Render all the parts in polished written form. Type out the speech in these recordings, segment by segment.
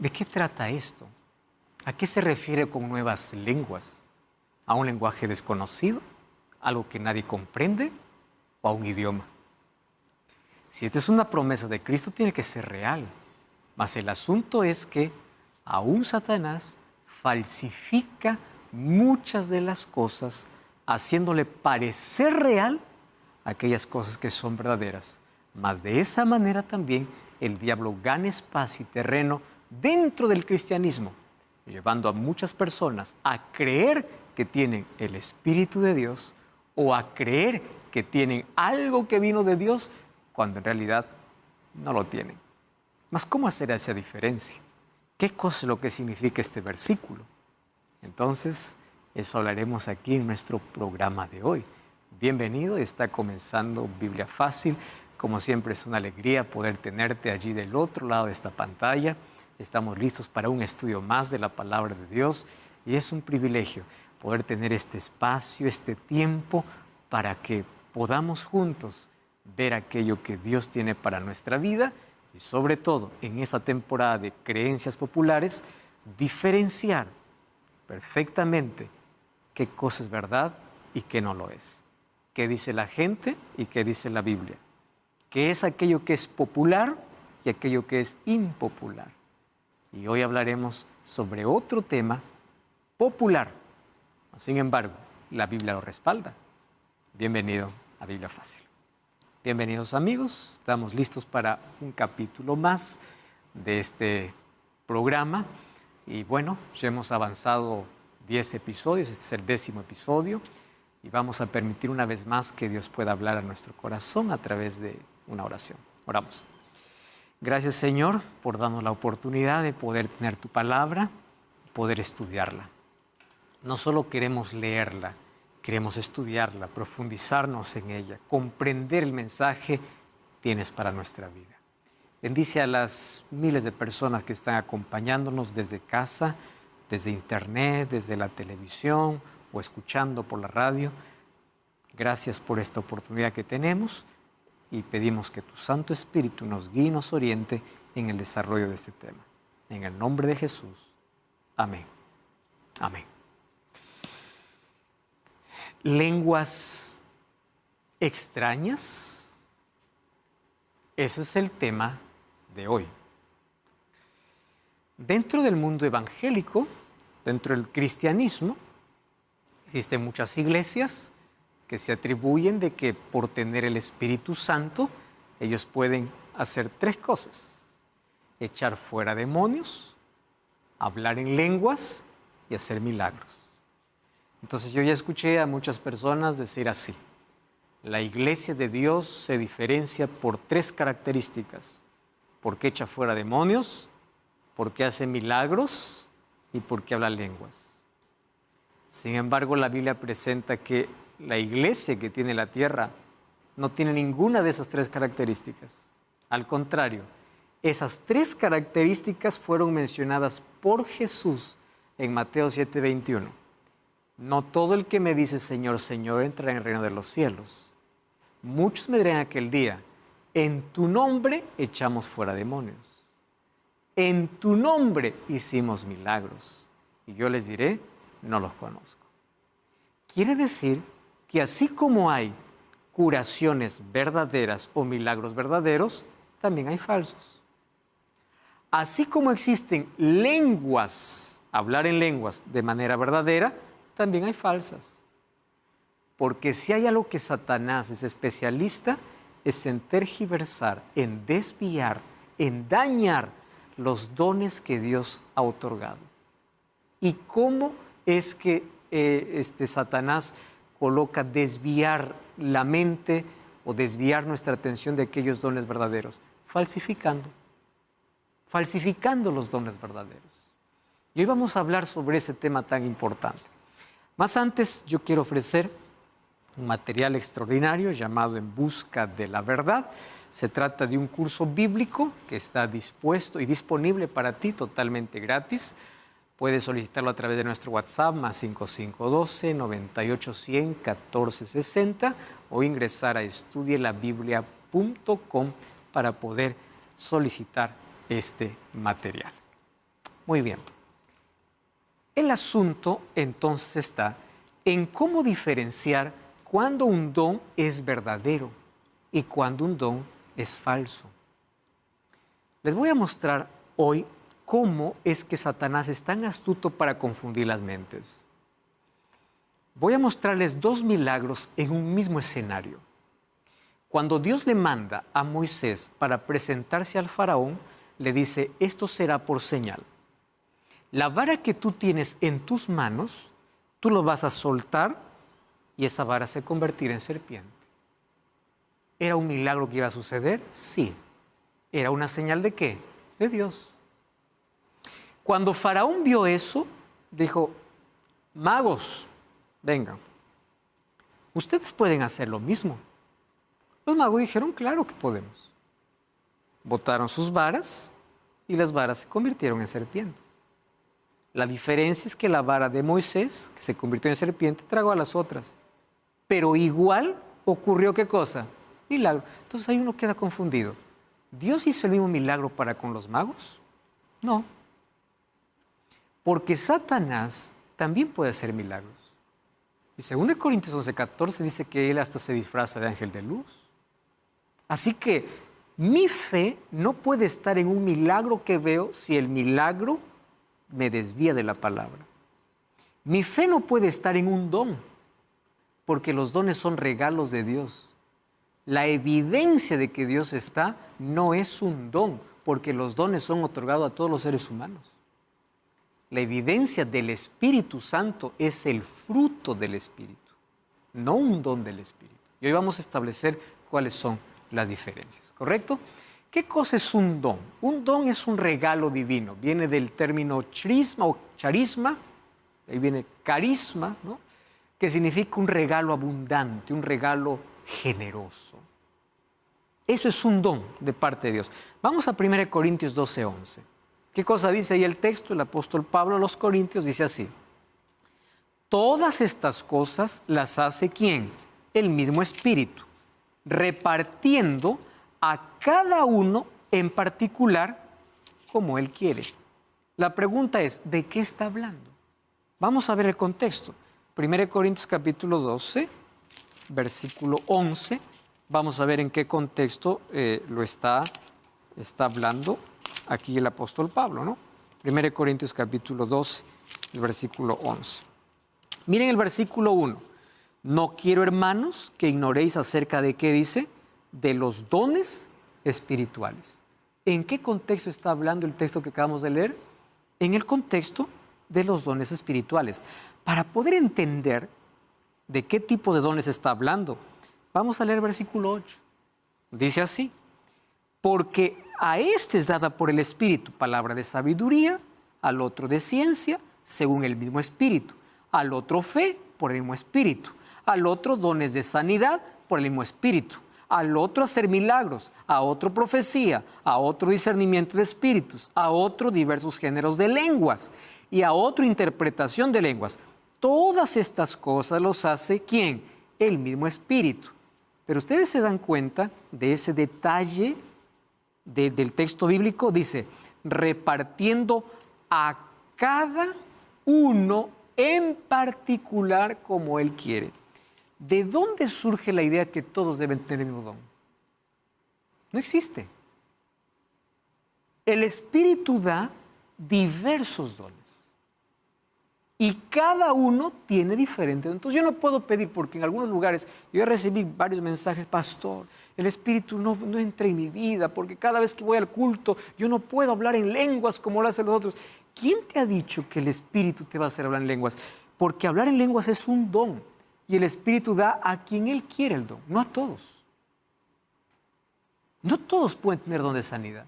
¿De qué trata esto? ¿A qué se refiere con nuevas lenguas? ¿A un lenguaje desconocido? ¿Algo que nadie comprende? ¿O a un idioma? Si esta es una promesa de Cristo, tiene que ser real. Mas el asunto es que aún Satanás falsifica muchas de las cosas, haciéndole parecer real aquellas cosas que son verdaderas. Mas de esa manera también el diablo gana espacio y terreno dentro del cristianismo, llevando a muchas personas a creer que tienen el Espíritu de Dios o a creer que tienen algo que vino de Dios, cuando en realidad no lo tienen. Mas ¿cómo hacer esa diferencia? ¿Qué cosa es lo que significa este versículo? Entonces, eso hablaremos aquí en nuestro programa de hoy. Bienvenido, está comenzando Biblia Fácil. Como siempre es una alegría poder tenerte allí del otro lado de esta pantalla. Estamos listos para un estudio más de la Palabra de Dios y es un privilegio poder tener este espacio, este tiempo para que podamos juntos ver aquello que Dios tiene para nuestra vida y sobre todo en esta temporada de creencias populares, diferenciar perfectamente qué cosa es verdad y qué no lo es. Qué dice la gente y qué dice la Biblia. Qué es aquello que es popular y aquello que es impopular. Y hoy hablaremos sobre otro tema popular. Sin embargo, la Biblia lo respalda. Bienvenido a Biblia Fácil. Bienvenidos amigos, estamos listos para un capítulo más de este programa. Y bueno, ya hemos avanzado 10 episodios, este es el 10º episodio. Y vamos a permitir una vez más que Dios pueda hablar a nuestro corazón a través de una oración. Oramos. Gracias Señor por darnos la oportunidad de poder tener tu palabra, poder estudiarla. No solo queremos leerla, queremos estudiarla, profundizarnos en ella, comprender el mensaje que tienes para nuestra vida. Bendice a las miles de personas que están acompañándonos desde casa, desde internet, desde la televisión o escuchando por la radio. Gracias por esta oportunidad que tenemos y pedimos que tu Santo Espíritu nos guíe y nos oriente en el desarrollo de este tema. En el nombre de Jesús. Amén. Amén. Lenguas extrañas. Ese es el tema de hoy. Dentro del mundo evangélico, dentro del cristianismo, existen muchas iglesias que se atribuyen de que por tener el Espíritu Santo, ellos pueden hacer 3 cosas: echar fuera demonios, hablar en lenguas y hacer milagros. Entonces yo ya escuché a muchas personas decir así: la iglesia de Dios se diferencia por 3 características: porque echa fuera demonios, porque hace milagros y porque habla lenguas. Sin embargo, la Biblia presenta que la iglesia que tiene la tierra no tiene ninguna de esas 3 características. Al contrario, esas 3 características fueron mencionadas por Jesús en Mateo 7:21. No todo el que me dice Señor, Señor entrará en el reino de los cielos. Muchos me dirán aquel día: en tu nombre echamos fuera demonios. En tu nombre hicimos milagros. Y yo les diré: no los conozco. Quiere decir que así como hay curaciones verdaderas o milagros verdaderos, también hay falsos. Así como existen lenguas, hablar en lenguas de manera verdadera, también hay falsas. Porque si hay algo que Satanás es especialista, es en tergiversar, en desviar, en dañar los dones que Dios ha otorgado. ¿Y cómo es que Satanás coloca desviar la mente o desviar nuestra atención de aquellos dones verdaderos? Falsificando los dones verdaderos. Y hoy vamos a hablar sobre ese tema tan importante. Más antes, yo quiero ofrecer un material extraordinario llamado En Busca de la Verdad. Se trata de un curso bíblico que está dispuesto y disponible para ti totalmente gratis. Puedes solicitarlo a través de nuestro WhatsApp más 5512-9810-1460 o ingresar a estudielabiblia.com para poder solicitar este material. Muy bien. El asunto entonces está en cómo diferenciar cuándo un don es verdadero y cuándo un don es falso. Les voy a mostrar hoy cómo es que Satanás es tan astuto para confundir las mentes. Voy a mostrarles dos milagros en un mismo escenario. Cuando Dios le manda a Moisés para presentarse al faraón, le dice, esto será por señal. La vara que tú tienes en tus manos, tú lo vas a soltar y esa vara se convertirá en serpiente. ¿Era un milagro que iba a suceder? Sí. ¿Era una señal de qué? De Dios. Cuando Faraón vio eso, dijo, magos, vengan, ustedes pueden hacer lo mismo. Los magos dijeron, claro que podemos. Botaron sus varas y las varas se convirtieron en serpientes. La diferencia es que la vara de Moisés, que se convirtió en serpiente, tragó a las otras. Pero igual ocurrió, ¿qué cosa? Milagro. Entonces ahí uno queda confundido. ¿Dios hizo el mismo milagro para con los magos? No. Porque Satanás también puede hacer milagros. Y 2 Corintios 11:14 dice que él hasta se disfraza de ángel de luz. Así que mi fe no puede estar en un milagro que veo si el milagro me desvía de la palabra. Mi fe no puede estar en un don, porque los dones son regalos de Dios. La evidencia de que Dios está no es un don, porque los dones son otorgados a todos los seres humanos. La evidencia del Espíritu Santo es el fruto del Espíritu, no un don del Espíritu. Y hoy vamos a establecer cuáles son las diferencias, ¿correcto? ¿Qué cosa es un don? Un don es un regalo divino. Viene del término charisma o charisma, ahí viene carisma, ¿no? Que significa un regalo abundante, un regalo generoso. Eso es un don de parte de Dios. Vamos a 1 Corintios 12:11. ¿Qué cosa dice ahí el texto? El apóstol Pablo a los Corintios dice así. Todas estas cosas las hace ¿quién? El mismo Espíritu, repartiendo a cada uno en particular como Él quiere. La pregunta es, ¿de qué está hablando? Vamos a ver el contexto. 1 Corintios capítulo 12, versículo 11. Vamos a ver en qué contexto lo está hablando aquí el apóstol Pablo, ¿no? 1 Corintios capítulo 12, el versículo 11. Miren el versículo 1. No quiero, hermanos, que ignoréis acerca de qué dice, de los dones espirituales. ¿En qué contexto está hablando el texto que acabamos de leer? En el contexto de los dones espirituales. Para poder entender de qué tipo de dones está hablando, vamos a leer el versículo 8. Dice así, porque a este es dada por el Espíritu palabra de sabiduría, al otro de ciencia, según el mismo Espíritu, al otro fe, por el mismo Espíritu, al otro dones de sanidad, por el mismo Espíritu, al otro hacer milagros, a otro profecía, a otro discernimiento de espíritus, a otro diversos géneros de lenguas y a otro interpretación de lenguas. Todas estas cosas los hace ¿quién? El mismo Espíritu. Pero ustedes se dan cuenta de ese detalle del texto bíblico, dice, repartiendo a cada uno en particular como Él quiere. ¿De dónde surge la idea que todos deben tener el mismo don? No existe. El Espíritu da diversos dones. Y cada uno tiene diferente. Entonces yo no puedo pedir, porque en algunos lugares yo recibí varios mensajes, pastor, el Espíritu no entra en mi vida, porque cada vez que voy al culto yo no puedo hablar en lenguas como lo hacen los otros. ¿Quién te ha dicho que el Espíritu te va a hacer hablar en lenguas? Porque hablar en lenguas es un don. Y el Espíritu da a quien Él quiere el don, no a todos. No todos pueden tener don de sanidad.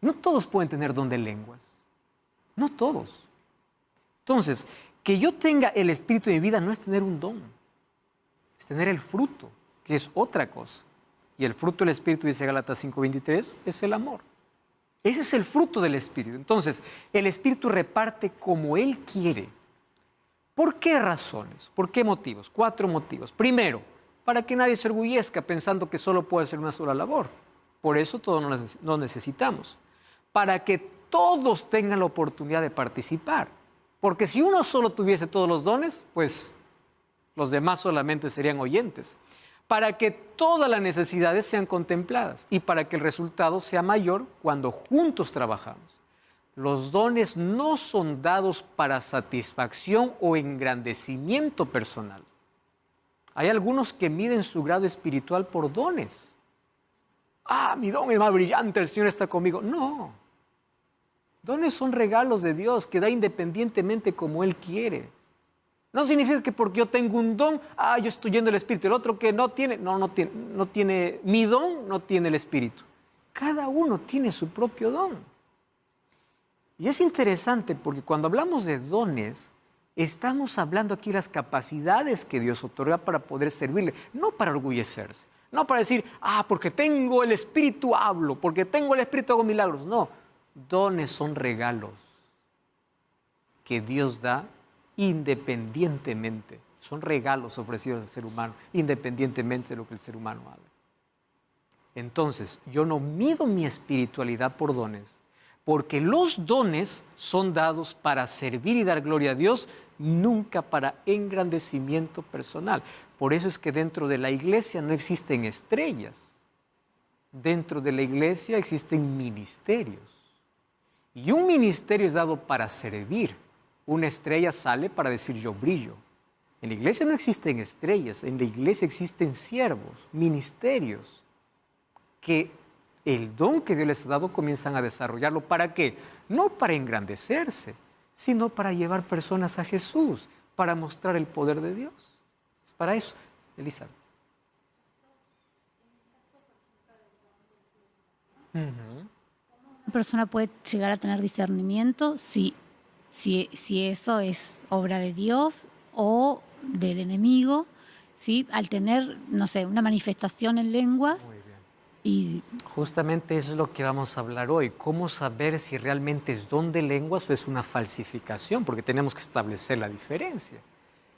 No todos pueden tener don de lenguas. No todos. Entonces, que yo tenga el Espíritu de mi vida no es tener un don. Es tener el fruto, que es otra cosa. Y el fruto del Espíritu, dice Gálatas 5:23, es el amor. Ese es el fruto del Espíritu. Entonces, el Espíritu reparte como Él quiere. ¿Por qué razones? ¿Por qué motivos? 4 motivos. Primero, para que nadie se orgullezca pensando que solo puede hacer una sola labor. Por eso todos nos necesitamos. Para que todos tengan la oportunidad de participar. Porque si uno solo tuviese todos los dones, pues los demás solamente serían oyentes. Para que todas las necesidades sean contempladas y para que el resultado sea mayor cuando juntos trabajamos. Los dones no son dados para satisfacción o engrandecimiento personal. Hay algunos que miden su grado espiritual por dones. Ah, mi don es más brillante, el Señor está conmigo. No. Dones son regalos de Dios que da independientemente como Él quiere. No significa que porque yo tengo un don, yo estoy yendo el Espíritu. El otro que no tiene, no tiene, mi don no tiene el Espíritu. Cada uno tiene su propio don. Y es interesante porque cuando hablamos de dones, estamos hablando aquí de las capacidades que Dios otorga para poder servirle, no para orgullecerse, no para decir, porque tengo el Espíritu hablo, porque tengo el Espíritu hago milagros. No, dones son regalos que Dios da independientemente. Son regalos ofrecidos al ser humano, independientemente de lo que el ser humano haga. Entonces, yo no mido mi espiritualidad por dones, porque los dones son dados para servir y dar gloria a Dios, nunca para engrandecimiento personal. Por eso es que dentro de la iglesia no existen estrellas. Dentro de la iglesia existen ministerios. Y un ministerio es dado para servir. Una estrella sale para decir yo brillo. En la iglesia no existen estrellas, en la iglesia existen siervos, ministerios, que el don que Dios les ha dado comienzan a desarrollarlo. ¿Para qué? No para engrandecerse, sino para llevar personas a Jesús, para mostrar el poder de Dios. Es para eso, Elisa. Una persona puede llegar a tener discernimiento si eso es obra de Dios o del enemigo, ¿sí? Al tener, no sé, una manifestación en lenguas. Muy bien. Y justamente eso es lo que vamos a hablar hoy. ¿Cómo saber si realmente es don de lenguas o es una falsificación? Porque tenemos que establecer la diferencia.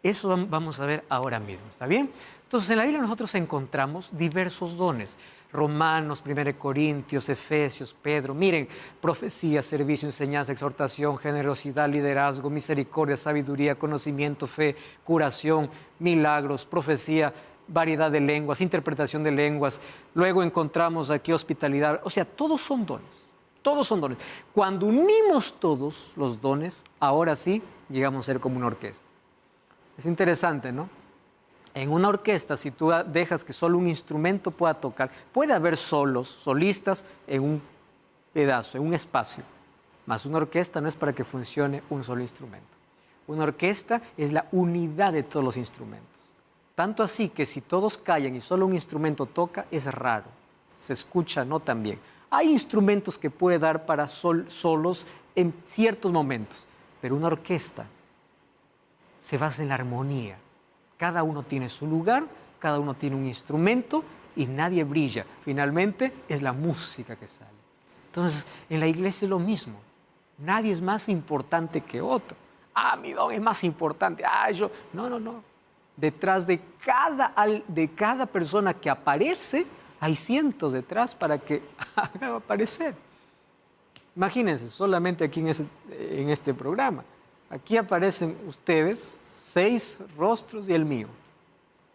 Eso vamos a ver ahora mismo, ¿está bien? Entonces, en la Biblia nosotros encontramos diversos dones. Romanos, 1 Corintios, Efesios, Pedro. Miren, profecía, servicio, enseñanza, exhortación, generosidad, liderazgo, misericordia, sabiduría, conocimiento, fe, curación, milagros, profecía, variedad de lenguas, interpretación de lenguas. Luego encontramos aquí hospitalidad. O sea, todos son dones. Todos son dones. Cuando unimos todos los dones, ahora sí llegamos a ser como una orquesta. Es interesante, ¿no? En una orquesta, si tú dejas que solo un instrumento pueda tocar, puede haber solistas en un pedazo, en un espacio. Mas una orquesta no es para que funcione un solo instrumento. Una orquesta es la unidad de todos los instrumentos. Tanto así que si todos callan y solo un instrumento toca, es raro. Se escucha no tan bien. Hay instrumentos que puede dar para solos en ciertos momentos, pero una orquesta se basa en la armonía. Cada uno tiene su lugar, cada uno tiene un instrumento y nadie brilla. Finalmente es la música que sale. Entonces, en la iglesia es lo mismo. Nadie es más importante que otro. Mi don es más importante. Yo... No. Detrás de cada persona que aparece, hay cientos detrás para que haga aparecer. Imagínense, solamente aquí en este programa. Aquí aparecen ustedes, 6 rostros y el mío.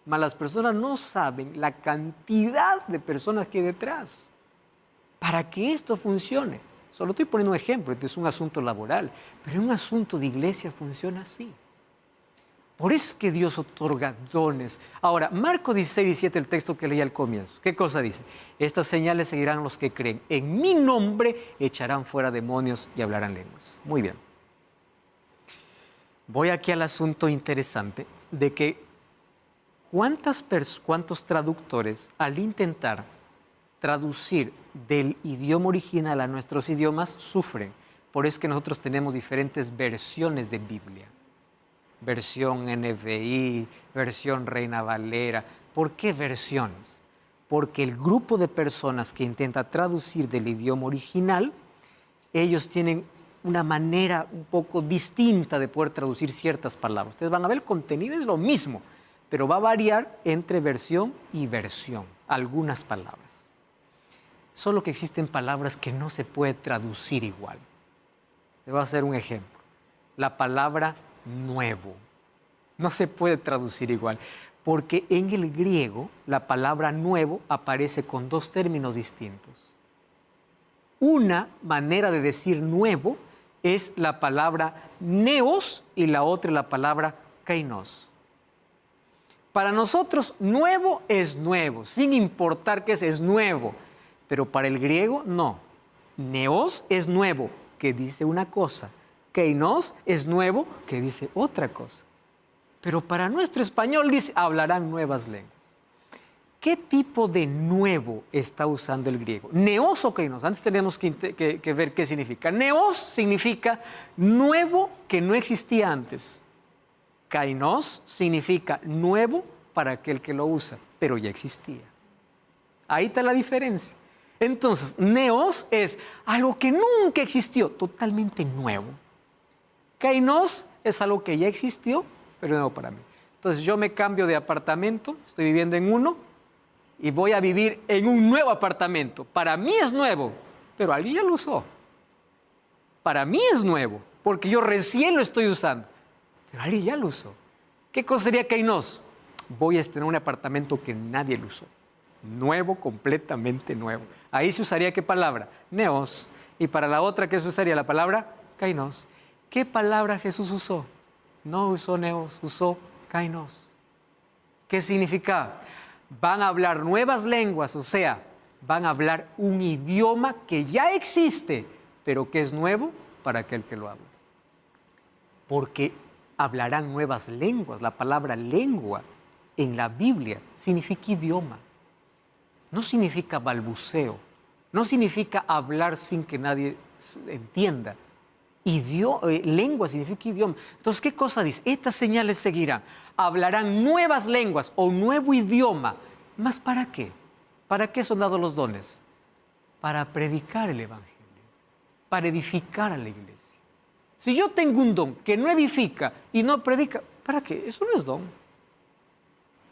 Mas las personas no saben la cantidad de personas que hay detrás. Para que esto funcione, solo estoy poniendo un ejemplo, este es un asunto laboral, pero en un asunto de iglesia funciona así. Por eso es que Dios otorga dones. Ahora, Marcos 16, 17, el texto que leí al comienzo. ¿Qué cosa dice? Estas señales seguirán los que creen. En mi nombre echarán fuera demonios y hablarán lenguas. Muy bien. Voy aquí al asunto interesante de que cuántos traductores al intentar traducir del idioma original a nuestros idiomas sufren. Por eso es que nosotros tenemos diferentes versiones de Biblia. Versión NVI, versión Reina Valera. ¿Por qué versiones? Porque el grupo de personas que intenta traducir del idioma original, ellos tienen una manera un poco distinta de poder traducir ciertas palabras. Ustedes van a ver, el contenido es lo mismo, pero va a variar entre versión y versión, algunas palabras. Solo que existen palabras que no se puede traducir igual. Le voy a hacer un ejemplo. La palabra nuevo no se puede traducir igual, porque en el griego la palabra nuevo aparece con dos términos distintos. Una manera de decir nuevo es la palabra neos y la otra la palabra kainos. Para nosotros nuevo es nuevo, sin importar qué es nuevo, pero para el griego no. Neos es nuevo, que dice una cosa. Kainos es nuevo, que dice otra cosa. Pero para nuestro español dice, hablarán nuevas lenguas. ¿Qué tipo de nuevo está usando el griego? Neos o kainos. Antes tenemos que ver qué significa. Neos significa nuevo que no existía antes. Kainos significa nuevo para aquel que lo usa, pero ya existía. Ahí está la diferencia. Entonces, neos es algo que nunca existió, totalmente nuevo. Kainos es algo que ya existió, pero nuevo para mí. Entonces, yo me cambio de apartamento, estoy viviendo en uno, y voy a vivir en un nuevo apartamento. Para mí es nuevo, pero alguien ya lo usó. Para mí es nuevo, porque yo recién lo estoy usando. Pero alguien ya lo usó. ¿Qué cosa sería kainos? Voy a tener un apartamento que nadie lo usó. Nuevo, completamente nuevo. Ahí se usaría ¿qué palabra? Neos. Y para la otra, ¿qué se usaría? La palabra kainos. ¿Qué palabra Jesús usó? No usó neos, usó kainos. ¿Qué significa? Van a hablar nuevas lenguas, o sea, van a hablar un idioma que ya existe, pero que es nuevo para aquel que lo habla. Porque hablarán nuevas lenguas. La palabra lengua en la Biblia significa idioma. No significa balbuceo. No significa hablar sin que nadie entienda. Lengua significa idioma. Entonces, ¿qué cosa dice? Estas señales seguirán. Hablarán nuevas lenguas o nuevo idioma. ¿Más para qué? ¿Para qué son dados los dones? Para predicar el Evangelio. Para edificar a la iglesia. Si yo tengo un don que no edifica y no predica, ¿para qué? Eso no es don.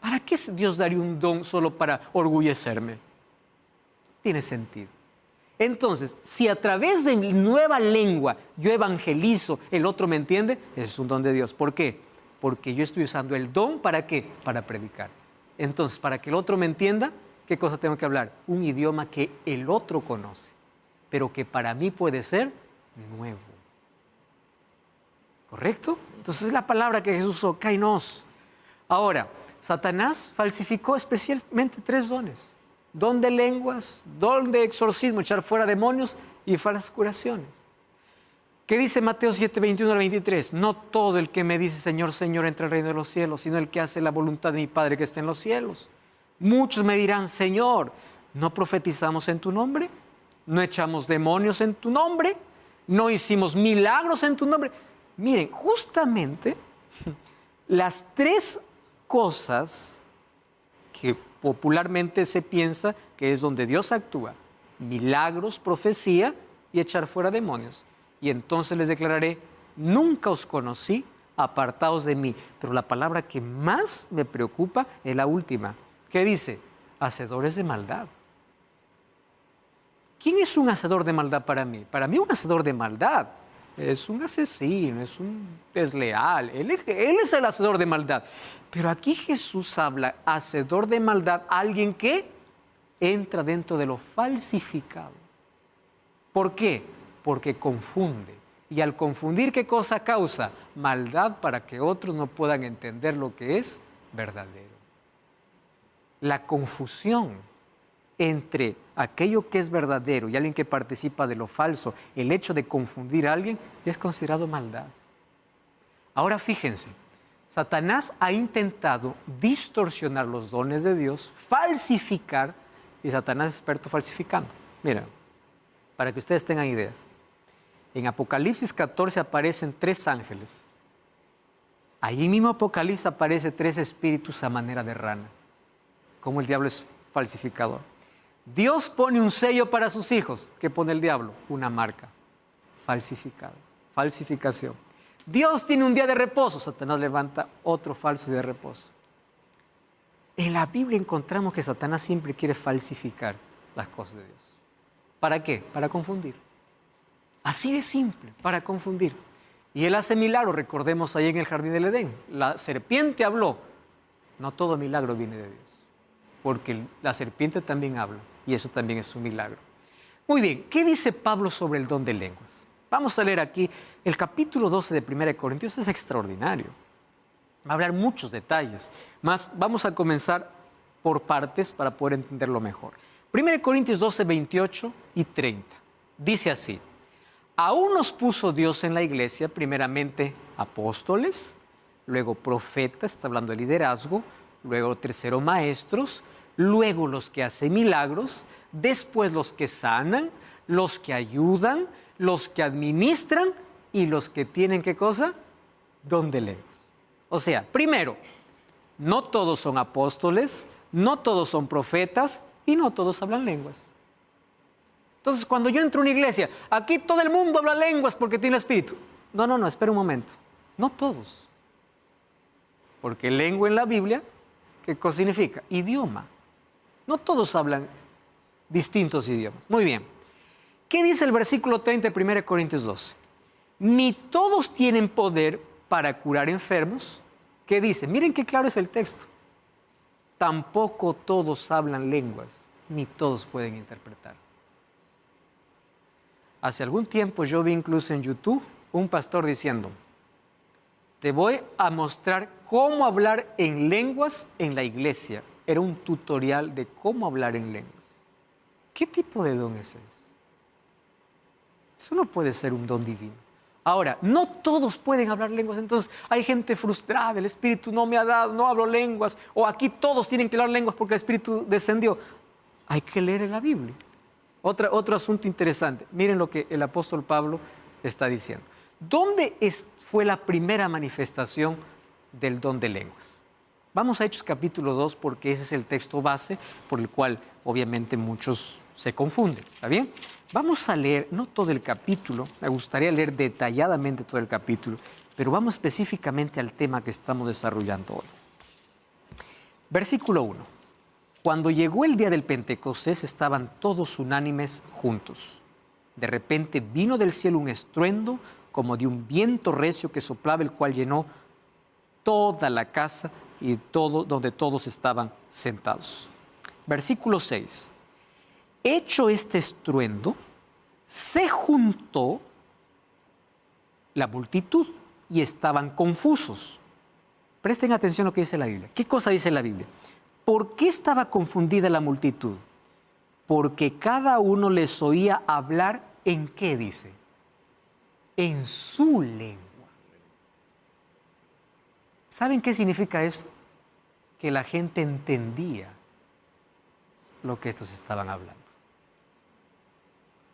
¿Para qué Dios daría un don solo para orgullecerme? Tiene sentido. Entonces, si a través de mi nueva lengua yo evangelizo, el otro me entiende, es un don de Dios. ¿Por qué? Porque yo estoy usando el don, ¿para qué? Para predicar. Entonces, para que el otro me entienda, ¿qué cosa tengo que hablar? Un idioma que el otro conoce, pero que para mí puede ser nuevo. ¿Correcto? Entonces es la palabra que Jesús usó, kainos. Ahora, Satanás falsificó especialmente 3 dones. Don de lenguas, don de exorcismo, echar fuera demonios y falsas curaciones. ¿Qué dice Mateo 7, 21 al 23? No todo el que me dice Señor, Señor entra al reino de los cielos, sino el que hace la voluntad de mi Padre que está en los cielos. Muchos me dirán, Señor, ¿no profetizamos en tu nombre? ¿No echamos demonios en tu nombre? ¿No hicimos milagros en tu nombre? Miren, justamente las 3 cosas que popularmente se piensa que es donde Dios actúa: milagros, profecía y echar fuera demonios. Y entonces les declararé, nunca os conocí, apartados de mí. Pero la palabra que más me preocupa es la última. ¿Qué dice? Hacedores de maldad. ¿Quién es un hacedor de maldad para mí? Para mí un hacedor de maldad es un asesino, es un desleal. Él es el hacedor de maldad. Pero aquí Jesús habla, hacedor de maldad, alguien que entra dentro de lo falsificado. ¿Por qué? Porque confunde. Y al confundir, ¿qué cosa causa? Maldad para que otros no puedan entender lo que es verdadero. La confusión entre aquello que es verdadero y alguien que participa de lo falso, el hecho de confundir a alguien es considerado maldad. Ahora fíjense, Satanás ha intentado distorsionar los dones de Dios, falsificar, y Satanás es experto falsificando. Mira, para que ustedes tengan idea, en Apocalipsis 14 aparecen 3 ángeles. Allí mismo Apocalipsis aparece 3 espíritus a manera de rana. Como el diablo es falsificador. Dios pone un sello para sus hijos. ¿Qué pone el diablo? Una marca. Falsificado. Falsificación. Dios tiene un día de reposo. Satanás levanta otro falso día de reposo. En la Biblia encontramos que Satanás siempre quiere falsificar las cosas de Dios. ¿Para qué? Para confundir. Así de simple, para confundir. Y Él hace milagros, recordemos ahí en el jardín del Edén. La serpiente habló. No todo milagro viene de Dios, porque la serpiente también habla, y eso también es un milagro. Muy bien, ¿qué dice Pablo sobre el don de lenguas? Vamos a leer aquí el capítulo 12 de 1 Corintios, es extraordinario. Va a hablar muchos detalles, más vamos a comenzar por partes para poder entenderlo mejor. 1 Corintios 12, 28 y 30. Dice así: aún nos puso Dios en la iglesia, primeramente apóstoles, luego profetas, está hablando de liderazgo, luego tercero maestros, luego los que hacen milagros, después los que sanan, los que ayudan, los que administran y los que tienen, ¿qué cosa? Don de lenguas. O sea, primero, no todos son apóstoles, no todos son profetas y no todos hablan lenguas. Entonces, cuando yo entro a una iglesia, aquí todo el mundo habla lenguas porque tiene espíritu. No, espera un momento. No todos. Porque lengua en la Biblia, ¿qué cosa significa? Idioma. No todos hablan distintos idiomas. Muy bien. ¿Qué dice el versículo 30 de 1 Corintios 12? Ni todos tienen poder para curar enfermos. ¿Qué dice? Miren qué claro es el texto. Tampoco todos hablan lenguas, ni todos pueden interpretar. Hace algún tiempo yo vi incluso en YouTube un pastor diciendo: te voy a mostrar cómo hablar en lenguas en la iglesia. Era un tutorial de cómo hablar en lenguas. ¿Qué tipo de don es ese? Eso no puede ser un don divino. Ahora, no todos pueden hablar lenguas, entonces hay gente frustrada, el Espíritu no me ha dado, no hablo lenguas, o aquí todos tienen que hablar lenguas porque el Espíritu descendió. Hay que leer en la Biblia. Otro asunto interesante, miren lo que el apóstol Pablo está diciendo. ¿Dónde fue la primera manifestación del don de lenguas? Vamos a Hechos capítulo 2 porque ese es el texto base por el cual obviamente muchos se confunden. ¿Está bien? Vamos a leer, no todo el capítulo, me gustaría leer detalladamente todo el capítulo, pero vamos específicamente al tema que estamos desarrollando hoy. Versículo 1. Cuando llegó el día del Pentecostés estaban todos unánimes juntos. De repente vino del cielo un estruendo como de un viento recio que soplaba, el cual llenó toda la casa y todo donde todos estaban sentados. Versículo 6. Hecho este estruendo, se juntó la multitud y estaban confusos. Presten atención a lo que dice la Biblia. ¿Qué cosa dice la Biblia? ¿Por qué estaba confundida la multitud? Porque cada uno les oía hablar ¿en qué dice? En su lengua. ¿Saben qué significa eso? Que la gente entendía lo que estos estaban hablando.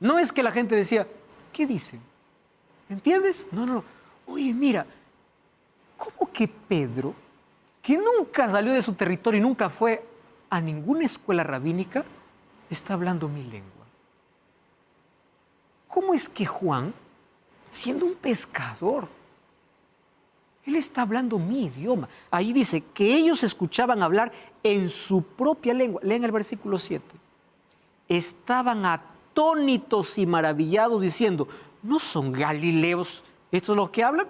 No es que la gente decía, ¿qué dicen? ¿Entiendes? No. Oye, mira, ¿cómo que Pedro, que nunca salió de su territorio y nunca fue a ninguna escuela rabínica, está hablando mi lengua? ¿Cómo es que Juan, siendo un pescador, él está hablando mi idioma? Ahí dice que ellos escuchaban hablar en su propia lengua. Leen el versículo 7. Estaban atónitos y maravillados diciendo, ¿no son galileos estos los que hablan?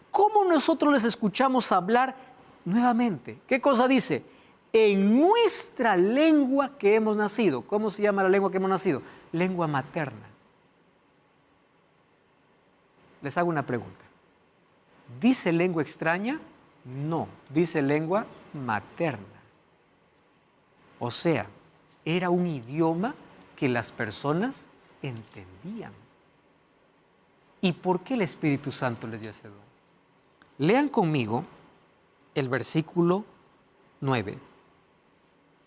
¿Cómo nosotros les escuchamos hablar nuevamente? ¿Qué cosa dice? En nuestra lengua que hemos nacido. ¿Cómo se llama la lengua que hemos nacido? Lengua materna. Les hago una pregunta. ¿Dice lengua extraña? No, dice lengua materna. O sea, era un idioma que las personas entendían. ¿Y por qué el Espíritu Santo les dio ese don? Lean conmigo el versículo 9.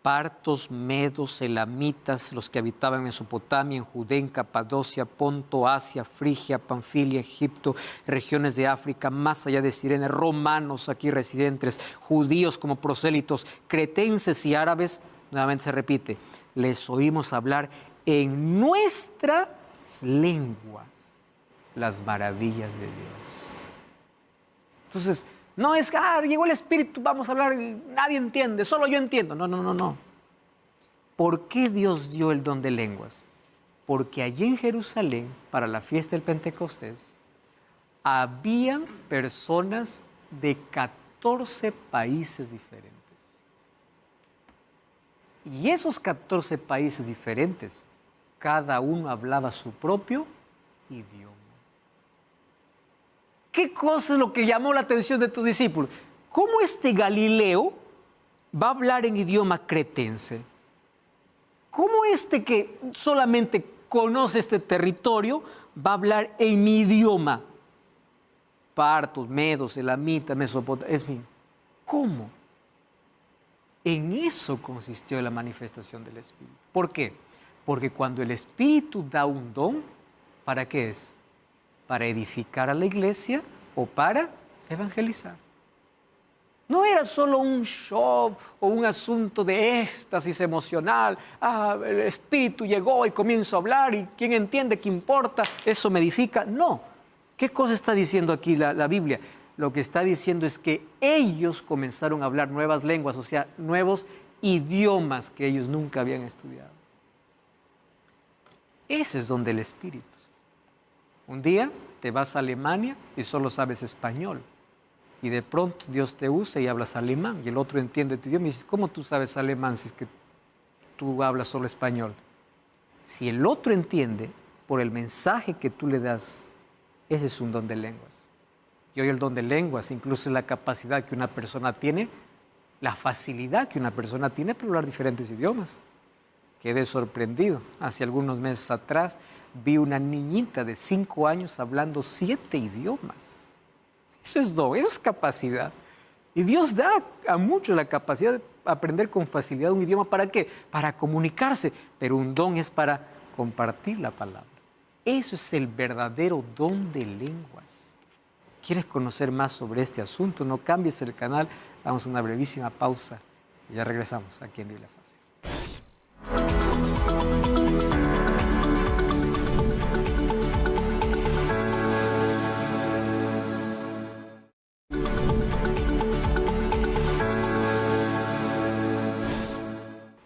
Partos, medos, elamitas, los que habitaban en Mesopotamia, en Judea, en Capadocia, Ponto, Asia, Frigia, Panfilia, Egipto, regiones de África, más allá de Cirene, romanos aquí residentes, judíos como prosélitos, cretenses y árabes, nuevamente se repite, les oímos hablar en nuestras lenguas las maravillas de Dios. Entonces, no es que llegó el Espíritu, vamos a hablar y nadie entiende, solo yo entiendo. No. ¿Por qué Dios dio el don de lenguas? porque allí en Jerusalén, para la fiesta del Pentecostés, habían personas de 14 países diferentes. Y esos 14 países diferentes, cada uno hablaba su propio idioma. ¿Qué cosa es lo que llamó la atención de tus discípulos? ¿Cómo este Galileo va a hablar en idioma cretense? ¿Cómo este que solamente conoce este territorio va a hablar en mi idioma? Partos, medos, elamitas, Mesopotamia, en fin. ¿Cómo? En eso consistió la manifestación del Espíritu. ¿Por qué? Porque cuando el Espíritu da un don, ¿para qué es? ¿Para edificar a la iglesia o para evangelizar? No era solo un show o un asunto de éxtasis emocional. El Espíritu llegó y comienzo a hablar y quien entiende qué importa, eso me edifica. No. ¿Qué cosa está diciendo aquí la Biblia? Lo que está diciendo es que ellos comenzaron a hablar nuevas lenguas, o sea, nuevos idiomas que ellos nunca habían estudiado. Ese es donde el Espíritu. Un día te vas a Alemania y solo sabes español. Y de pronto Dios te usa y hablas alemán. Y el otro entiende tu idioma y dice, ¿cómo tú sabes alemán si es que tú hablas solo español? Si el otro entiende por el mensaje que tú le das, ese es un don de lenguas. Y hoy el don de lenguas incluso es la capacidad que una persona tiene, la facilidad que una persona tiene para hablar diferentes idiomas. Quedé sorprendido. Hace algunos meses atrás vi una niñita de 5 años hablando 7 idiomas. Eso es don, eso es capacidad. Y Dios da a muchos la capacidad de aprender con facilidad un idioma. ¿Para qué? Para comunicarse. Pero un don es para compartir la palabra. Eso es el verdadero don de lenguas. ¿Quieres conocer más sobre este asunto? No cambies el canal. Damos una brevísima pausa y ya regresamos aquí en Biblia Fácil.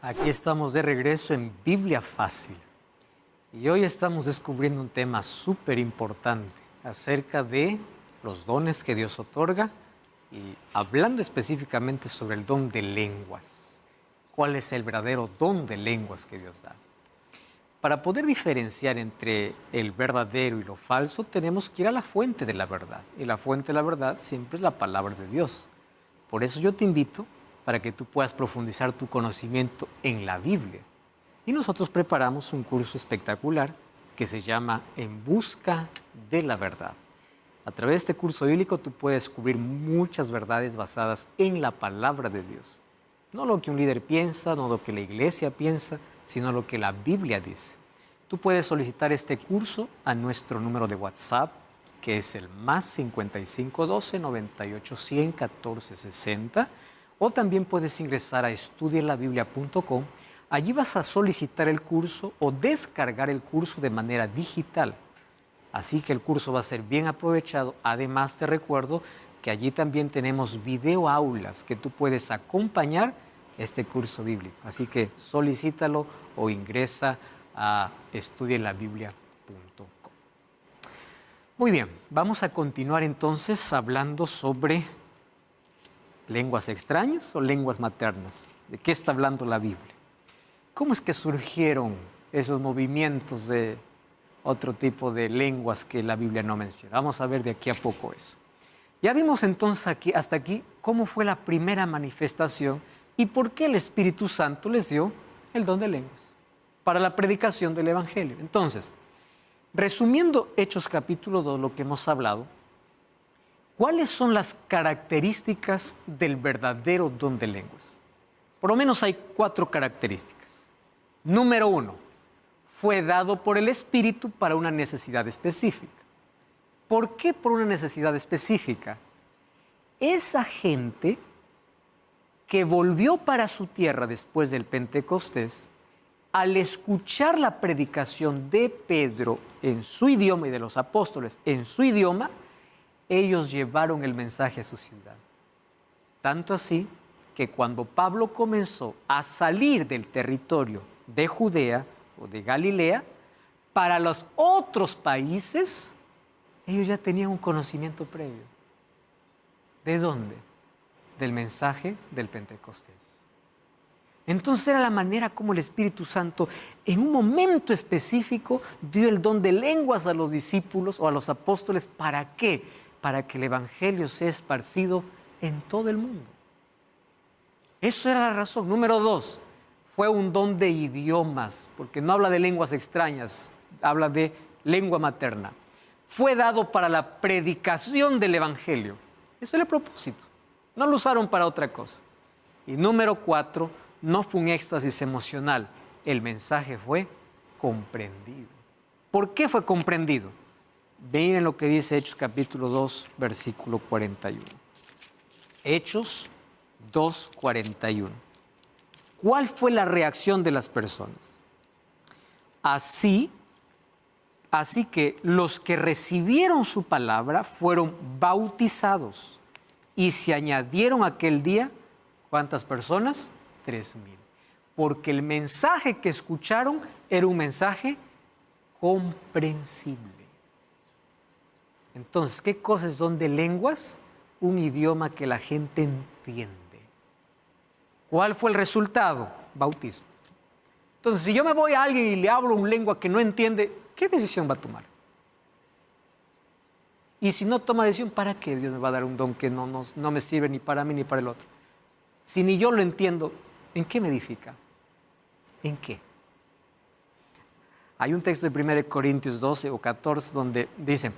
Aquí estamos de regreso en Biblia Fácil. Y hoy estamos descubriendo un tema súper importante acerca de los dones que Dios otorga y hablando específicamente sobre el don de lenguas. ¿Cuál es el verdadero don de lenguas que Dios da? Para poder diferenciar entre el verdadero y lo falso, tenemos que ir a la fuente de la verdad. Y la fuente de la verdad siempre es la palabra de Dios. Por eso yo te invito para que tú puedas profundizar tu conocimiento en la Biblia. Y nosotros preparamos un curso espectacular que se llama En Busca de la Verdad. A través de este curso bíblico tú puedes descubrir muchas verdades basadas en la palabra de Dios. No lo que un líder piensa, no lo que la iglesia piensa, sino lo que la Biblia dice. Tú puedes solicitar este curso a nuestro número de WhatsApp, que es el +5512 9810 1460, o también puedes ingresar a estudielabiblia.com. Allí vas a solicitar el curso o descargar el curso de manera digital. Así que el curso va a ser bien aprovechado. Además, te recuerdo que allí también tenemos video aulas que tú puedes acompañar este curso bíblico. Así que solicítalo o ingresa a estudielabiblia.com. Muy bien, vamos a continuar entonces hablando sobre lenguas extrañas o lenguas maternas. ¿De qué está hablando la Biblia? ¿Cómo es que surgieron esos movimientos de otro tipo de lenguas que la Biblia no menciona? Vamos a ver de aquí a poco eso. Ya vimos entonces hasta aquí cómo fue la primera manifestación y por qué el Espíritu Santo les dio el don de lenguas para la predicación del Evangelio. Entonces, resumiendo Hechos capítulo 2, lo que hemos hablado, ¿cuáles son las características del verdadero don de lenguas? Por lo menos hay 4 características. Número 1, fue dado por el Espíritu para una necesidad específica. ¿Por qué por una necesidad específica? Esa gente que volvió para su tierra después del Pentecostés, al escuchar la predicación de Pedro en su idioma y de los apóstoles en su idioma, ellos llevaron el mensaje a su ciudad. Tanto así que cuando Pablo comenzó a salir del territorio de Judea o de Galilea, para los otros países, ellos ya tenían un conocimiento previo. ¿De dónde? Del mensaje del Pentecostés. Entonces era la manera como el Espíritu Santo en un momento específico dio el don de lenguas a los discípulos o a los apóstoles. ¿Para qué? Para que el Evangelio sea esparcido en todo el mundo. Eso era la razón. Número 2, fue un don de idiomas, porque no habla de lenguas extrañas, habla de lengua materna. Fue dado para la predicación del Evangelio. Ese era el propósito. No lo usaron para otra cosa. Y número 4, no fue un éxtasis emocional. El mensaje fue comprendido. ¿Por qué fue comprendido? Miren lo que dice Hechos capítulo 2, versículo 41. Hechos 2, 41. ¿Cuál fue la reacción de las personas? Así que los que recibieron su palabra fueron bautizados y se añadieron aquel día, ¿cuántas personas? 3,000. Porque el mensaje que escucharon era un mensaje comprensible. Entonces, ¿qué cosas son de lenguas? Un idioma que la gente entiende. ¿Cuál fue el resultado? Bautismo. Entonces, si yo me voy a alguien y le hablo una lengua que no entiende, ¿qué decisión va a tomar? Y si no toma decisión, ¿para qué Dios me va a dar un don que no me sirve ni para mí ni para el otro? Si ni yo lo entiendo, ¿en qué me edifica? ¿En qué? Hay un texto de 1 Corintios 12 o 14 donde dice,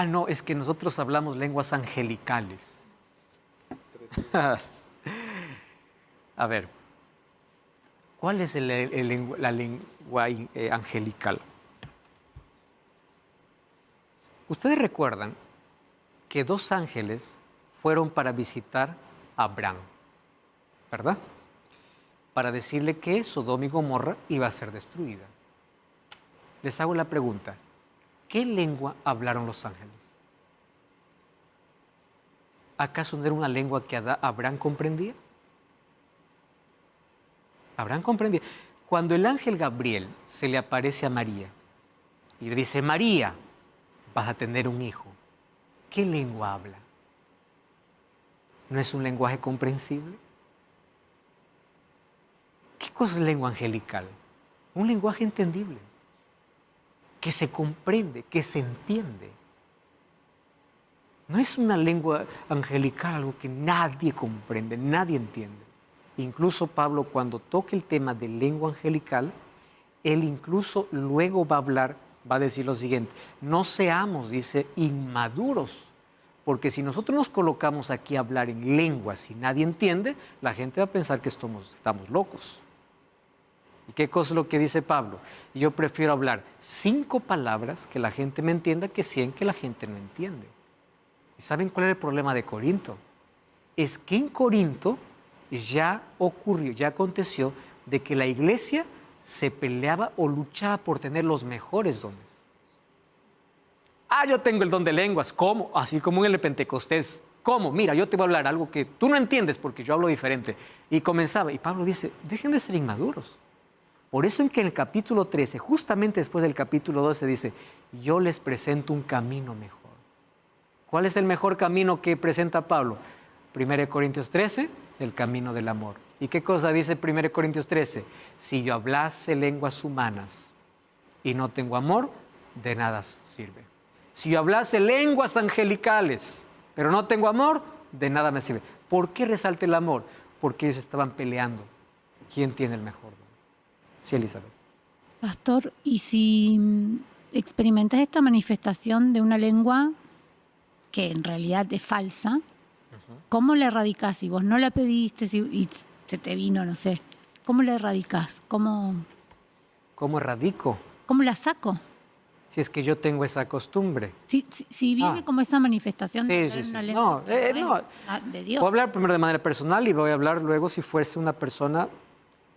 no, es que nosotros hablamos lenguas angelicales. A ver, ¿cuál es la lengua angelical? Ustedes recuerdan que 2 ángeles fueron para visitar a Abraham, ¿verdad? Para decirle que Sodoma y Gomorra iba a ser destruida. Les hago la pregunta, ¿qué lengua hablaron los ángeles? ¿Acaso no era una lengua que Abraham comprendía? Abraham comprendía. Cuando el ángel Gabriel se le aparece a María y le dice, María, vas a tener un hijo, ¿qué lengua habla? ¿No es un lenguaje comprensible? ¿Qué cosa es lengua angelical? Un lenguaje entendible, que se comprende, que se entiende. No es una lengua angelical algo que nadie comprende, nadie entiende. Incluso Pablo, cuando toca el tema de lengua angelical, él incluso luego va a decir lo siguiente, no seamos, dice, inmaduros, porque si nosotros nos colocamos aquí a hablar en lenguas y nadie entiende, la gente va a pensar que estamos locos. ¿Y qué cosa es lo que dice Pablo? Yo prefiero hablar 5 palabras que la gente me entienda que 100 que la gente no entiende. ¿Y saben cuál era el problema de Corinto? Es que en Corinto ya ocurrió, ya aconteció de que la iglesia se peleaba o luchaba por tener los mejores dones. Yo tengo el don de lenguas. ¿Cómo? Así como en el Pentecostés. ¿Cómo? Mira, yo te voy a hablar algo que tú no entiendes porque yo hablo diferente. Y comenzaba, y Pablo dice, dejen de ser inmaduros. Por eso en que en el capítulo 13, justamente después del capítulo 12, dice, yo les presento un camino mejor. ¿Cuál es el mejor camino que presenta Pablo? 1 Corintios 13, el camino del amor. ¿Y qué cosa dice 1 Corintios 13? Si yo hablase lenguas humanas y no tengo amor, de nada sirve. Si yo hablase lenguas angelicales, pero no tengo amor, de nada me sirve. ¿Por qué resalta el amor? Porque ellos estaban peleando. ¿Quién tiene el mejor don? Sí, Elizabeth. Pastor, ¿y si experimentas esta manifestación de una lengua que en realidad es falsa, cómo la erradicás? Si vos no la pediste y se te vino, no sé, ¿cómo la erradicás? ¿Cómo erradico? ¿Cómo la saco? Si es que yo tengo esa costumbre. Si viene como esa manifestación de una lengua de Dios. Voy a hablar primero de manera personal y voy a hablar luego si fuese una persona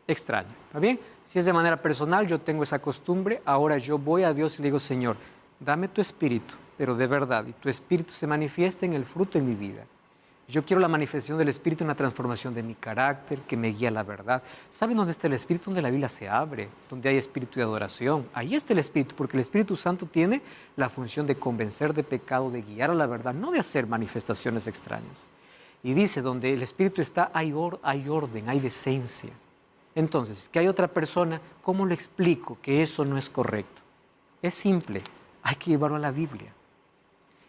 extraña. ¿Está bien? Si es de manera personal, yo tengo esa costumbre, ahora yo voy a Dios y le digo, Señor, dame tu espíritu, pero de verdad, y tu espíritu se manifiesta en el fruto en mi vida. Yo quiero la manifestación del Espíritu en la transformación de mi carácter, que me guía a la verdad. ¿Saben dónde está el Espíritu? Donde la Biblia se abre, donde hay espíritu de adoración. Ahí está el Espíritu, porque el Espíritu Santo tiene la función de convencer de pecado, de guiar a la verdad, no de hacer manifestaciones extrañas. Y dice, donde el Espíritu está, hay orden, hay decencia. Entonces, que hay otra persona, ¿cómo le explico que eso no es correcto? Es simple, hay que llevarlo a la Biblia.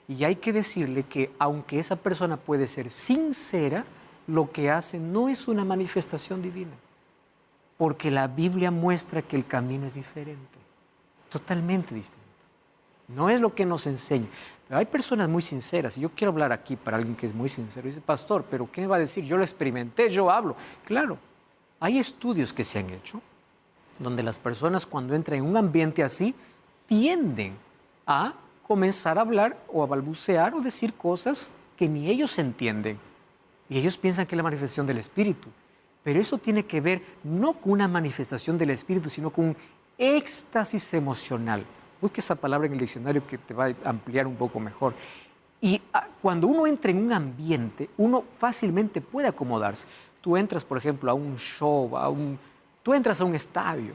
Y hay que decirle que aunque esa persona puede ser sincera, lo que hace no es una manifestación divina. Porque la Biblia muestra que el camino es diferente, totalmente distinto. No es lo que nos enseña. Pero hay personas muy sinceras, y yo quiero hablar aquí para alguien que es muy sincero. Dice, pastor, ¿pero qué me va a decir? Yo lo experimenté, yo hablo. Claro, hay estudios que se han hecho donde las personas cuando entran en un ambiente así tienden a comenzar a hablar o a balbucear o decir cosas que ni ellos entienden. Y ellos piensan que es la manifestación del Espíritu. Pero eso tiene que ver no con una manifestación del Espíritu, sino con un éxtasis emocional. Busque esa palabra en el diccionario que te va a ampliar un poco mejor. Y cuando uno entra en un ambiente, uno fácilmente puede acomodarse. Tú entras, por ejemplo, a un show, tú entras a un estadio.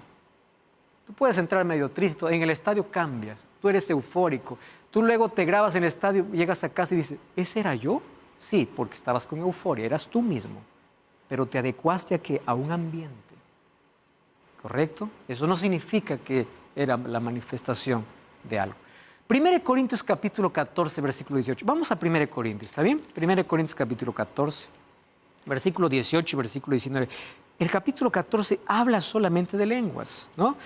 Tú puedes entrar medio triste, en el estadio cambias, tú eres eufórico. Tú luego te grabas en el estadio, llegas a casa y dices, ¿ese era yo? Sí, porque estabas con euforia, eras tú mismo. Pero te adecuaste a un ambiente. ¿Correcto? Eso no significa que era la manifestación de algo. 1 Corintios capítulo 14, versículo 18. Vamos a 1 Corintios, ¿está bien? 1 Corintios capítulo 14, versículo 18 y versículo 19. El capítulo 14 habla solamente de lenguas, ¿no?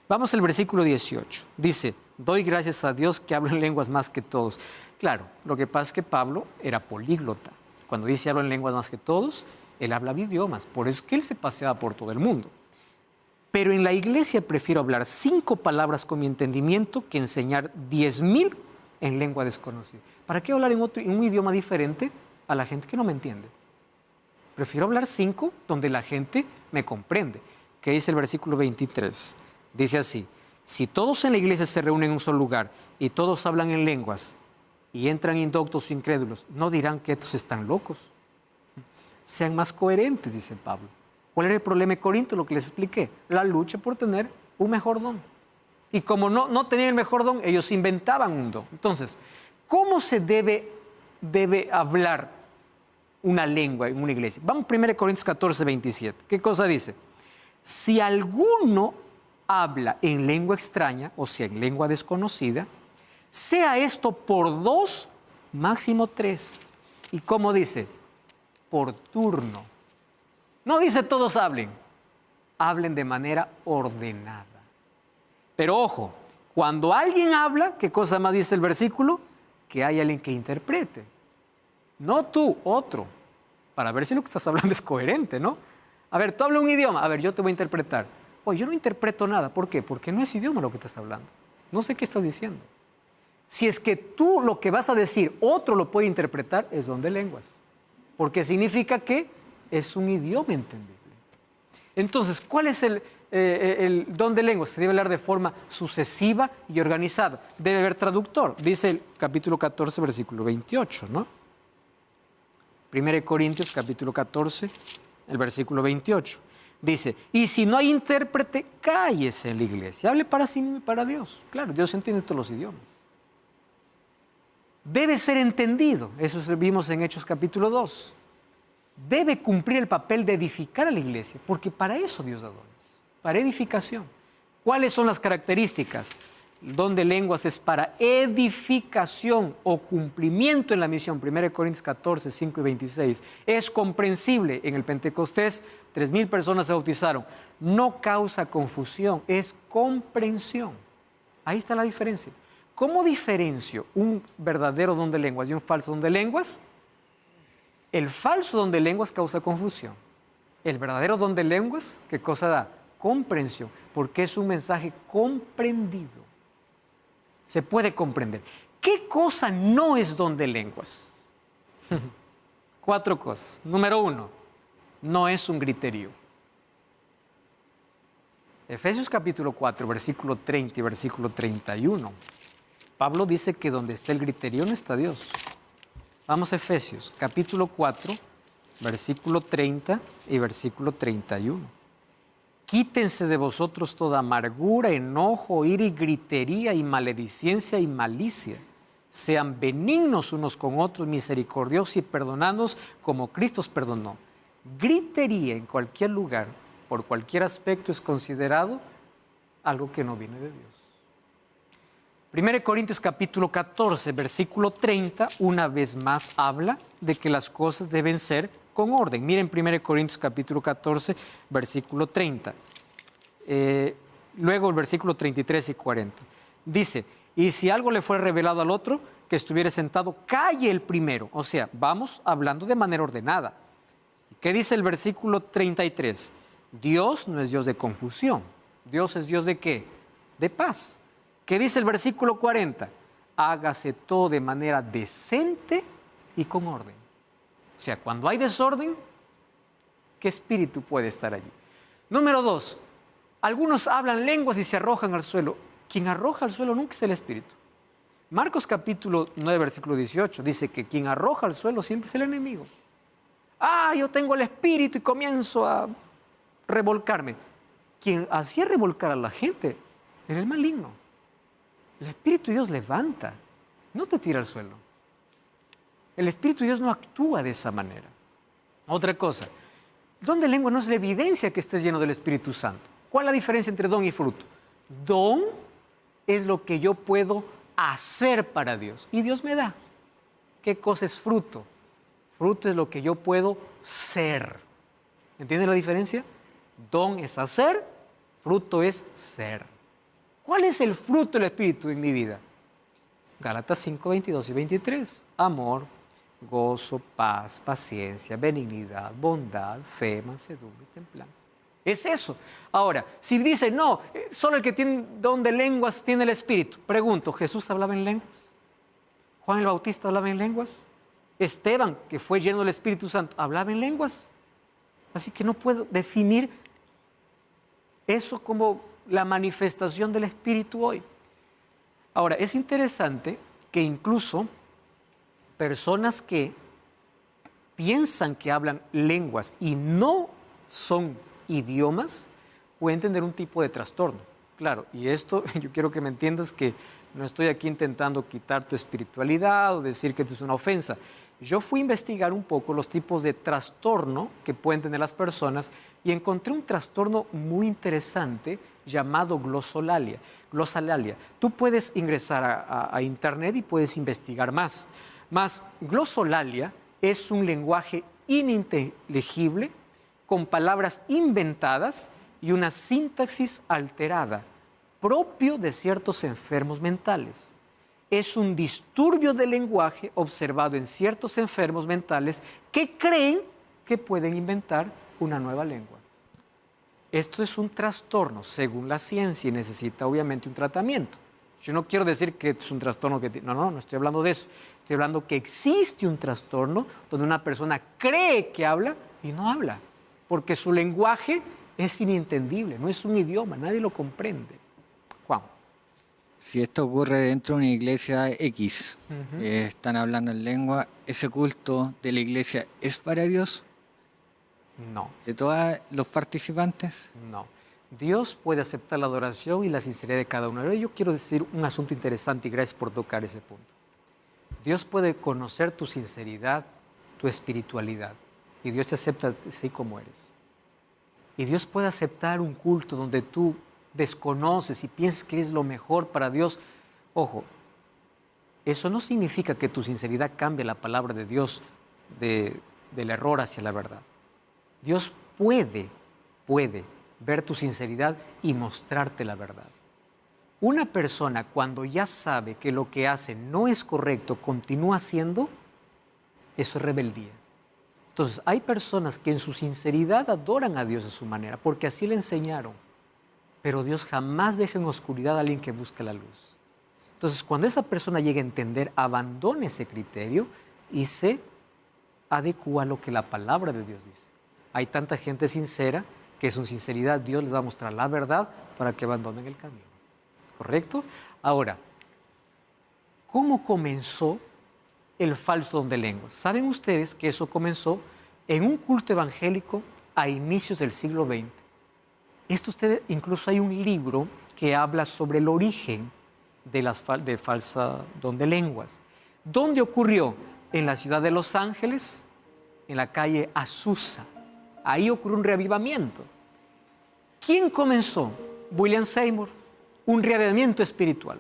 Vamos al versículo 18. Dice, doy gracias a Dios que hablo en lenguas más que todos. Claro, lo que pasa es que Pablo era políglota. Cuando dice hablo en lenguas más que todos, él hablaba idiomas. Por eso es que él se paseaba por todo el mundo. Pero en la iglesia prefiero hablar 5 palabras con mi entendimiento que enseñar 10,000 en lengua desconocida. ¿Para qué hablar en un idioma diferente a la gente que no me entiende? Prefiero hablar 5 donde la gente me comprende. ¿Qué dice el versículo 23? Dice así, si todos en la iglesia se reúnen en un solo lugar y todos hablan en lenguas y entran indoctos o incrédulos, no dirán que estos están locos. Sean más coherentes, dice Pablo. ¿Cuál era el problema de Corinto? Lo que les expliqué, la lucha por tener un mejor don. Y como no tenían el mejor don, ellos inventaban un don. Entonces, ¿cómo se debe hablar una lengua en una iglesia? Vamos a 1 Corintios 14, 27. ¿Qué cosa dice? Si alguno habla en lengua extraña, o sea, en lengua desconocida, sea esto por 2, máximo 3. ¿Y cómo dice? Por turno. No dice todos hablen de manera ordenada. Pero ojo, cuando alguien habla, ¿qué cosa más dice el versículo? Que hay alguien que interprete. No tú, otro. Para ver si lo que estás hablando es coherente, ¿no? A ver, tú hablas un idioma. A ver, yo te voy a interpretar. Oye, yo no interpreto nada. ¿Por qué? Porque no es idioma lo que estás hablando. No sé qué estás diciendo. Si es que tú lo que vas a decir, otro lo puede interpretar, es don de lenguas. Porque significa que es un idioma entendible. Entonces, ¿cuál es el don de lenguas? Se debe hablar de forma sucesiva y organizada. Debe haber traductor. Dice el capítulo 14, versículo 28, ¿no? 1 Corintios, capítulo 14, el versículo 28. Dice, y si no hay intérprete, cállese en la iglesia. Hable para sí mismo y para Dios. Claro, Dios entiende todos los idiomas. Debe ser entendido. Eso vimos en Hechos capítulo 2. Debe cumplir el papel de edificar a la iglesia, porque para eso Dios da dones, para edificación. ¿Cuáles son las características? El don de lenguas es para edificación o cumplimiento en la misión. 1 Corintios 14, 5 y 26. Es comprensible. En el Pentecostés, 3,000 personas se bautizaron. No causa confusión, es comprensión. Ahí está la diferencia. ¿Cómo diferencio un verdadero don de lenguas y un falso don de lenguas? El falso don de lenguas causa confusión. El verdadero don de lenguas, ¿qué cosa da? Comprensión, porque es un mensaje comprendido. Se puede comprender. ¿Qué cosa no es don de lenguas? 4 cosas. Número 1, no es un griterío. Efesios capítulo 4, versículo 30 y versículo 31. Pablo dice que donde está el griterío no está Dios. Vamos a Efesios, capítulo 4, versículo 30 y versículo 31. Quítense de vosotros toda amargura, enojo, ira y gritería y maledicencia y malicia. Sean benignos unos con otros, misericordiosos y perdonadnos como Cristo os perdonó. Gritería en cualquier lugar, por cualquier aspecto, es considerado algo que no viene de Dios. 1 Corintios capítulo 14, versículo 30, una vez más habla de que las cosas deben ser con orden. Miren 1 Corintios capítulo 14, versículo 30. Luego el versículo 33 y 40. Dice, y si algo le fue revelado al otro, que estuviera sentado, calle el primero. O sea, vamos hablando de manera ordenada. ¿Qué dice el versículo 33? Dios no es Dios de confusión. Dios es Dios ¿de qué? De paz. ¿Qué dice el versículo 40? Hágase todo de manera decente y con orden. O sea, cuando hay desorden, ¿qué espíritu puede estar allí? Número 2, algunos hablan lenguas y se arrojan al suelo. Quien arroja al suelo nunca es el espíritu. Marcos capítulo 9, versículo 18, dice que quien arroja al suelo siempre es el enemigo. Yo tengo el espíritu y comienzo a revolcarme. Quien hacía revolcar a la gente era el maligno. El Espíritu de Dios levanta, no te tira al suelo. El Espíritu de Dios no actúa de esa manera. Otra cosa, don de lengua no es la evidencia que estés lleno del Espíritu Santo. ¿Cuál es la diferencia entre don y fruto? Don es lo que yo puedo hacer para Dios y Dios me da. ¿Qué cosa es fruto? Fruto es lo que yo puedo ser. ¿Entiendes la diferencia? Don es hacer, fruto es ser. ¿Cuál es el fruto del Espíritu en mi vida? Gálatas 5, 22 y 23. Amor, gozo, paz, paciencia, benignidad, bondad, fe, mansedumbre y templanza. Es eso. Ahora, si dice, no, solo el que tiene don de lenguas tiene el Espíritu. Pregunto, ¿Jesús hablaba en lenguas? ¿Juan el Bautista hablaba en lenguas? Esteban, que fue lleno del Espíritu Santo, ¿hablaba en lenguas? Así que no puedo definir eso como la manifestación del Espíritu hoy. Ahora, es interesante que incluso personas que piensan que hablan lenguas y no son idiomas, pueden tener un tipo de trastorno. Claro, y esto yo quiero que me entiendas que no estoy aquí intentando quitar tu espiritualidad o decir que esto es una ofensa. Yo fui a investigar un poco los tipos de trastorno que pueden tener las personas y encontré un trastorno muy interesante llamado glosolalia. Tú puedes ingresar a internet y puedes investigar más. Más, glosolalia es un lenguaje ininteligible con palabras inventadas y una sintaxis alterada, propio de ciertos enfermos mentales. Es un disturbio del lenguaje observado en ciertos enfermos mentales que creen que pueden inventar una nueva lengua. Esto es un trastorno según la ciencia y necesita obviamente un tratamiento. Yo no quiero decir que es un trastorno que... No estoy hablando de eso. Estoy hablando que existe un trastorno donde una persona cree que habla y no habla, porque su lenguaje es inintendible, no es un idioma, nadie lo comprende. Juan. Si esto ocurre dentro de una iglesia X, están hablando en lengua, ¿ese culto de la iglesia es para Dios? No. ¿De todos los participantes? No. Dios puede aceptar la adoración y la sinceridad de cada uno. Yo quiero decir un asunto interesante y gracias por tocar ese punto. Dios puede conocer tu sinceridad, tu espiritualidad, y Dios te acepta así como eres. Y Dios puede aceptar un culto donde tú desconoces y piensas que es lo mejor para Dios. Ojo, eso no significa que tu sinceridad cambie la palabra de Dios del error hacia la verdad. Dios puede ver tu sinceridad y mostrarte la verdad. Una persona cuando ya sabe que lo que hace no es correcto, continúa haciendo, eso es rebeldía. Entonces hay personas que en su sinceridad adoran a Dios de su manera, porque así le enseñaron. Pero Dios jamás deja en oscuridad a alguien que busca la luz. Entonces cuando esa persona llegue a entender, abandone ese criterio y se adecúa a lo que la palabra de Dios dice. Hay tanta gente sincera que en su sinceridad Dios les va a mostrar la verdad para que abandonen el camino. ¿Correcto? Ahora, ¿cómo comenzó el falso don de lenguas? ¿Saben ustedes que eso comenzó en un culto evangélico a inicios del siglo XX? Incluso hay un libro que habla sobre el origen de falsa don de lenguas. ¿Dónde ocurrió? En la ciudad de Los Ángeles, en la calle Azusa. Ahí ocurrió un reavivamiento. ¿Quién comenzó? William Seymour. Un reavivamiento espiritual.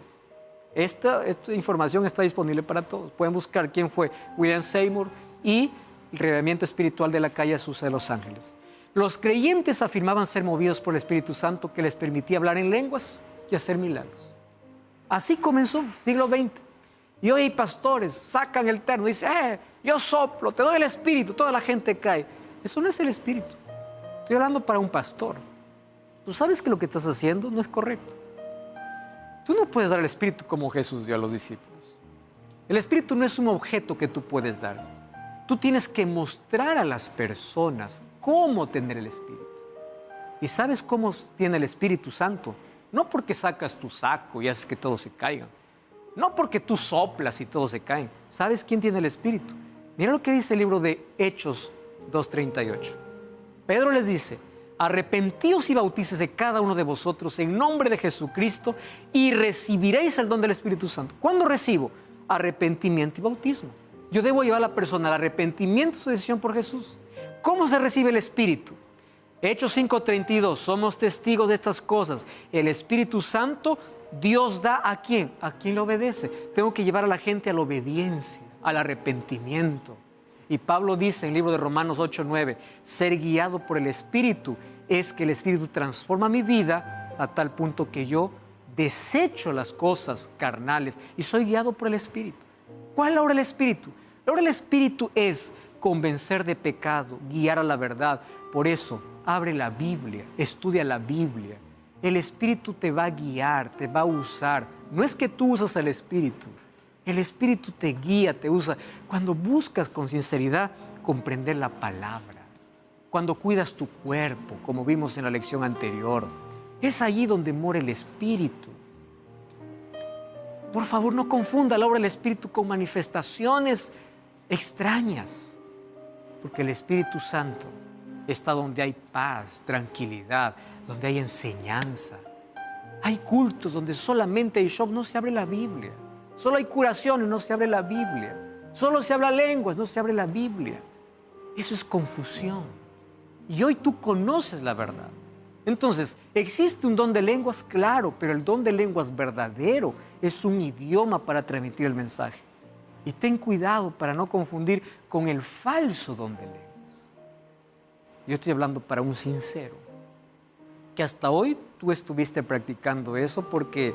Esta información está disponible para todos. Pueden buscar quién fue William Seymour y el reavivamiento espiritual de la calle Azusa de Los Ángeles. Los creyentes afirmaban ser movidos por el Espíritu Santo que les permitía hablar en lenguas y hacer milagros. Así comenzó, siglo XX. Y hoy hay pastores, sacan el terno y dicen, yo soplo, te doy el Espíritu, toda la gente cae. Eso no es el Espíritu. Estoy hablando para un pastor. Tú sabes que lo que estás haciendo no es correcto. Tú no puedes dar el Espíritu como Jesús dio a los discípulos. El Espíritu no es un objeto que tú puedes dar. Tú tienes que mostrar a las personas cómo tener el Espíritu. ¿Y sabes cómo tiene el Espíritu Santo? No porque sacas tu saco y haces que todos se caigan. No porque tú soplas y todos se caen. ¿Sabes quién tiene el Espíritu? Mira lo que dice el libro de Hechos 2:38. Pedro les dice, arrepentíos y bautícese cada uno de vosotros en nombre de Jesucristo y recibiréis el don del Espíritu Santo. ¿Cuándo recibo? Arrepentimiento y bautismo. Yo debo llevar a la persona al arrepentimiento de su decisión por Jesús. ¿Cómo se recibe el Espíritu? Hechos 5:32, somos testigos de estas cosas. El Espíritu Santo Dios da ¿a quién? A quien le obedece. Tengo que llevar a la gente a la obediencia, al arrepentimiento. Y Pablo dice en el libro de Romanos 8:9, ser guiado por el Espíritu es que el Espíritu transforma mi vida a tal punto que yo desecho las cosas carnales y soy guiado por el Espíritu. ¿Cuál es la obra del Espíritu? La obra del Espíritu es convencer de pecado, guiar a la verdad. Por eso, abre la Biblia, estudia la Biblia. El Espíritu te va a guiar, te va a usar. No es que tú usas al Espíritu. El Espíritu te guía, te usa. Cuando buscas con sinceridad comprender la palabra, cuando cuidas tu cuerpo, como vimos en la lección anterior, es allí donde mora el Espíritu. Por favor, no confunda la obra del Espíritu con manifestaciones extrañas, porque el Espíritu Santo está donde hay paz, tranquilidad, donde hay enseñanza. Hay cultos donde solamente hay shock, no se abre la Biblia. Solo hay curaciones, no se abre la Biblia. Solo se habla lenguas, no se abre la Biblia. Eso es confusión. Y hoy tú conoces la verdad. Entonces, ¿existe un don de lenguas? Claro, pero el don de lenguas verdadero es un idioma para transmitir el mensaje. Y ten cuidado para no confundir con el falso don de lenguas. Yo estoy hablando para un sincero, que hasta hoy tú estuviste practicando eso porque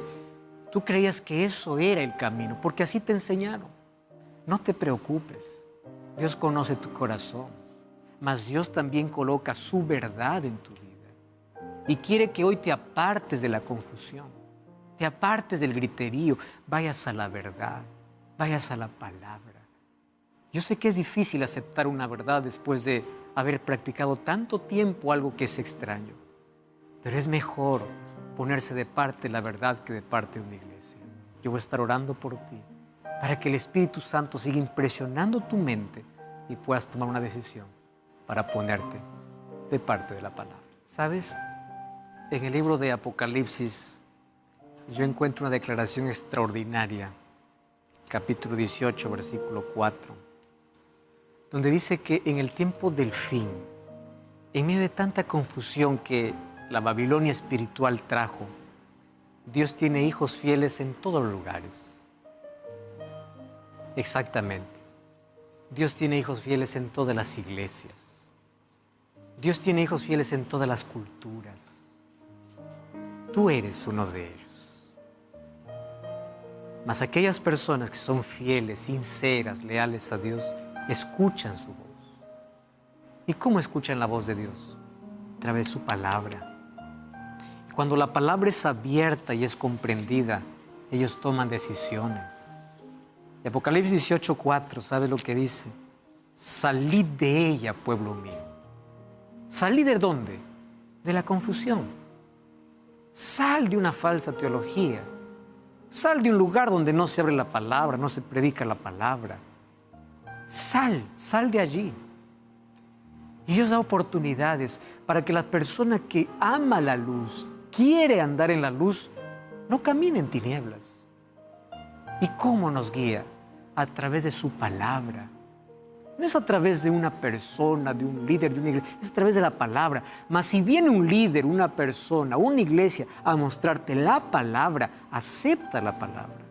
tú creías que eso era el camino, porque así te enseñaron. No te preocupes, Dios conoce tu corazón, mas Dios también coloca su verdad en tu vida y quiere que hoy te apartes de la confusión, te apartes del griterío, vayas a la verdad, vayas a la palabra. Yo sé que es difícil aceptar una verdad después de haber practicado tanto tiempo algo que es extraño, pero es mejor ponerse de parte la verdad que de parte de una iglesia. Yo voy a estar orando por ti para que el Espíritu Santo siga impresionando tu mente y puedas tomar una decisión para ponerte de parte de la palabra. ¿Sabes? En el libro de Apocalipsis yo encuentro una declaración extraordinaria, capítulo 18, versículo 4, donde dice que en el tiempo del fin, en medio de tanta confusión que la Babilonia espiritual trajo, Dios tiene hijos fieles en todos los lugares. Exactamente. Dios tiene hijos fieles en todas las iglesias. Dios tiene hijos fieles en todas las culturas. Tú eres uno de ellos. Mas aquellas personas que son fieles, sinceras, leales a Dios, escuchan su voz. ¿Y cómo escuchan la voz de Dios? A través de su palabra. Y cuando la palabra es abierta y es comprendida, ellos toman decisiones. Y Apocalipsis 18:4, ¿sabes lo que dice? Salid de ella, pueblo mío. ¿Salid de dónde? De la confusión. Sal de una falsa teología. Sal de un lugar donde no se abre la palabra, no se predica la palabra. Sal de allí. Y Dios da oportunidades para que la persona que ama la luz, quiere andar en la luz, no camine en tinieblas. ¿Y cómo nos guía? A través de su palabra. No es a través de una persona, de un líder, de una iglesia, es a través de la palabra. Mas si viene un líder, una persona, una iglesia a mostrarte la palabra, acepta la palabra.